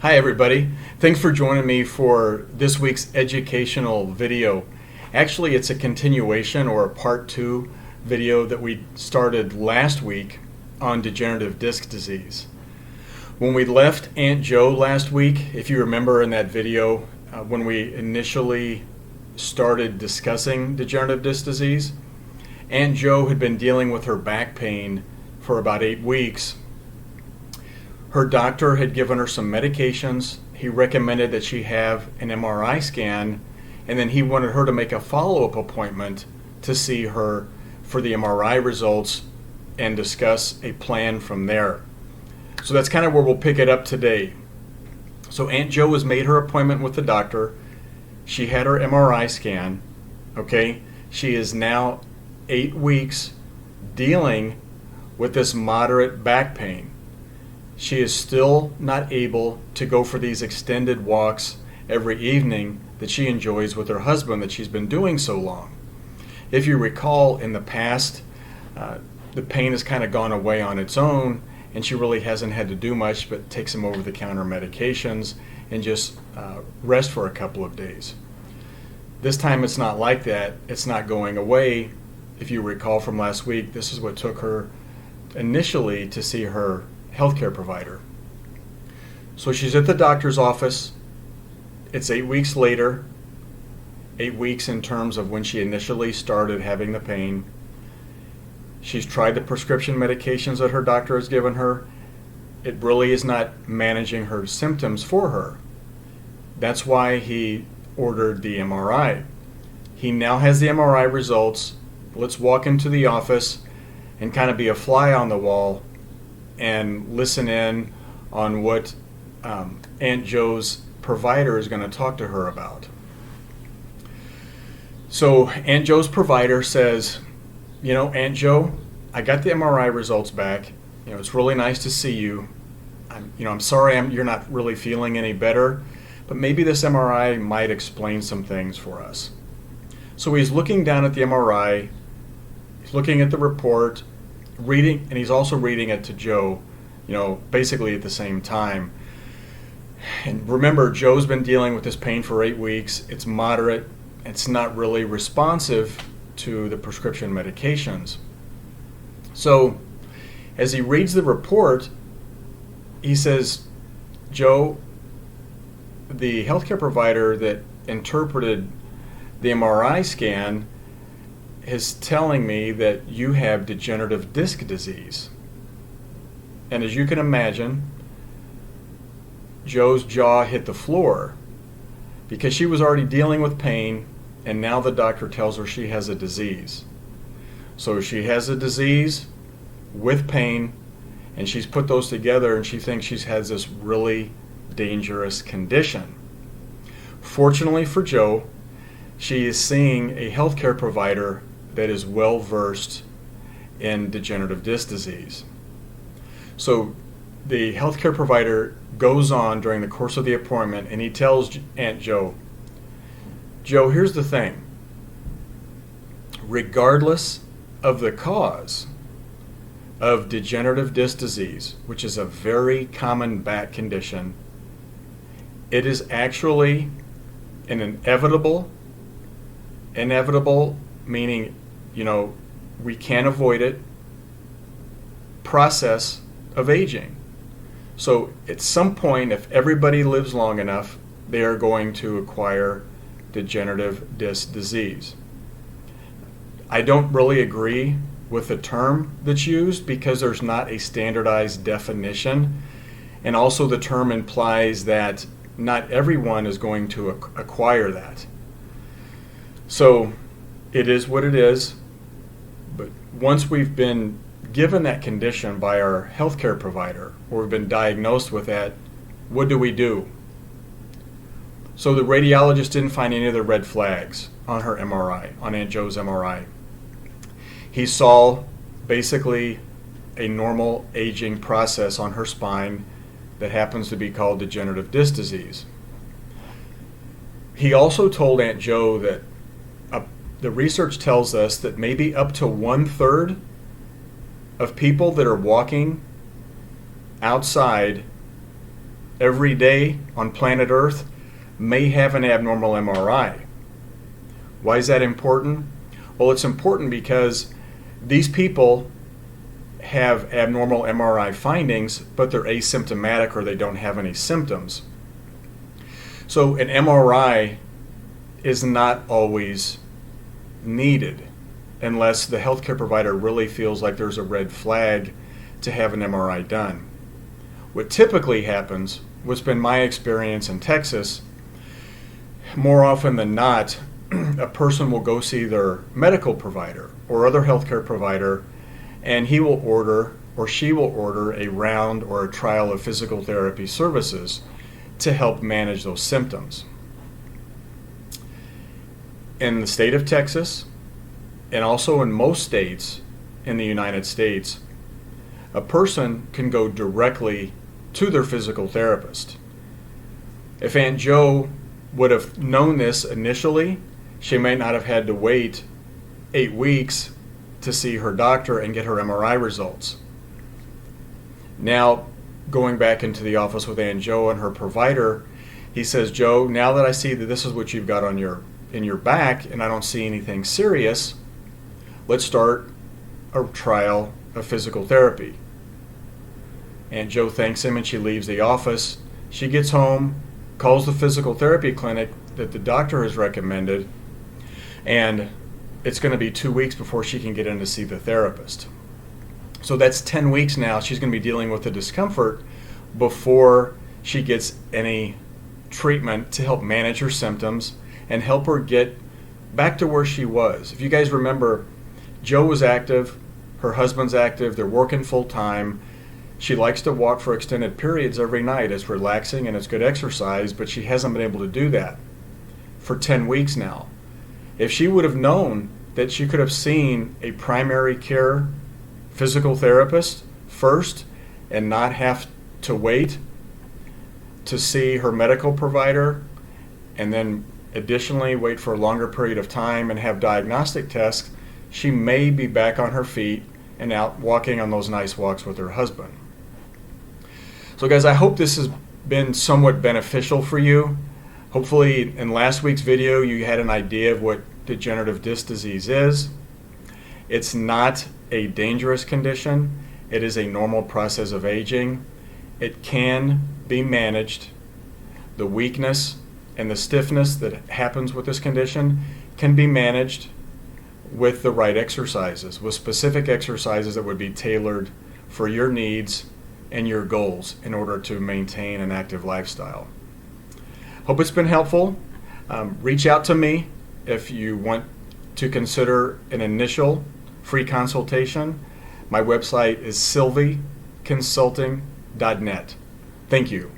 Hi everybody. Thanks for joining me for this week's educational video. Actually, it's a continuation or a part 2 video that we started last week on degenerative disc disease. When we left Aunt Jo last week, if you remember in that video, when we initially started discussing degenerative disc disease, Aunt Jo had been dealing with her back pain for about 8 weeks. Her doctor had given her some medications. He recommended that she have an MRI scan, and then he wanted her to make a follow-up appointment to see her for the MRI results and discuss a plan from there. So that's kind of where we'll pick it up today. So Aunt Jo has made her appointment with the doctor. She had her MRI scan. Okay, she is now 8 weeks dealing with this moderate back pain. She is still not able to go for these extended walks every evening that she enjoys with her husband that she's been doing so long. If you recall, in the past, the pain has kind of gone away on its own, and she really hasn't had to do much but take some over-the-counter medications and just rest for a couple of days. This time it's not like that. It's not going away. If you recall from last week, this is what took her initially to see her healthcare provider. So she's at the doctor's office. It's 8 weeks later, 8 weeks in terms of when she initially started having the pain. She's tried the prescription medications that her doctor has given her. It really is not managing her symptoms for her. That's why he ordered the MRI. He now has the MRI results. Let's walk into the office and kind of be a fly on the wall and listen in on what Aunt Jo's provider is going to talk to her about. So Aunt Jo's provider says, Aunt Jo, I got the MRI results back. It's really nice to see you. I'm sorry you're not really feeling any better, but maybe this MRI might explain some things for us. So he's looking down at the MRI, he's looking at the report, reading, and he's also reading it to Jo, basically at the same time. And remember, Jo's been dealing with this pain for 8 weeks. It's moderate. It's not really responsive to the prescription medications. So as he reads the report, he says, Jo, the healthcare provider that interpreted the MRI scan is telling me that you have degenerative disc disease. And as you can imagine, Jo's jaw hit the floor because she was already dealing with pain, and now the doctor tells her she has a disease. So she has a disease with pain, and she's put those together, and she thinks she has this really dangerous condition. Fortunately for Jo, she is seeing a healthcare provider that is well versed in degenerative disc disease. So the healthcare provider goes on during the course of the appointment, and he tells Aunt Jo, Jo, here's the thing. Regardless of the cause of degenerative disc disease, which is a very common back condition, it is actually an inevitable meaning, we can't avoid it, process of aging. So at some point, if everybody lives long enough, they are going to acquire degenerative disc disease. I don't really agree with the term that's used because there's not a standardized definition, and also the term implies that not everyone is going to acquire that. So it is what it is, but once we've been given that condition by our healthcare provider, or we've been diagnosed with that, what do? So the radiologist didn't find any of the red flags on her MRI, on Aunt Jo's MRI. He saw basically a normal aging process on her spine that happens to be called degenerative disc disease. He also told Aunt Jo that the research tells us that maybe up to 1/3 of people that are walking outside every day on planet Earth may have an abnormal MRI. Why is that important? Well, it's important because these people have abnormal MRI findings, but they're asymptomatic or they don't have any symptoms. So an MRI is not always needed unless the healthcare provider really feels like there's a red flag to have an MRI done. What typically happens, what's been my experience in Texas, more often than not, a person will go see their medical provider or other healthcare provider, and he will order or she will order a round or a trial of physical therapy services to help manage those symptoms. In the state of Texas, and also in most states in the United States, a person can go directly to their physical therapist. If Aunt Joe would have known this initially, she may not have had to wait 8 weeks to see her doctor and get her MRI results. Now, going back into the office with Aunt Joe and her provider, he says, "Joe, now that I see that this is what you've got on in your back and I don't see anything serious, let's start a trial of physical therapy." Aunt Joe thanks him and she leaves the office. She gets home, calls the physical therapy clinic that the doctor has recommended, and it's going to be 2 weeks before she can get in to see the therapist. So that's 10 weeks now. She's going to be dealing with the discomfort before she gets any treatment to help manage her symptoms and help her get back to where she was. If you guys remember, Joe was active, her husband's active, they're working full time. She likes to walk for extended periods every night. It's relaxing and it's good exercise, but she hasn't been able to do that for 10 weeks now. If she would have known that she could have seen a primary care physical therapist first and not have to wait to see her medical provider and then additionally wait for a longer period of time and have diagnostic tests, she may be back on her feet and out walking on those nice walks with her husband. So guys, I hope this has been somewhat beneficial for you. Hopefully in last week's video you had an idea of what degenerative disc disease is. It's not a dangerous condition. It is a normal process of aging. It can be managed. The weakness and the stiffness that happens with this condition can be managed with the right exercises, with specific exercises that would be tailored for your needs and your goals in order to maintain an active lifestyle. Hope it's been helpful. Reach out to me if you want to consider an initial free consultation. My website is sylvieconsulting.net. Thank you.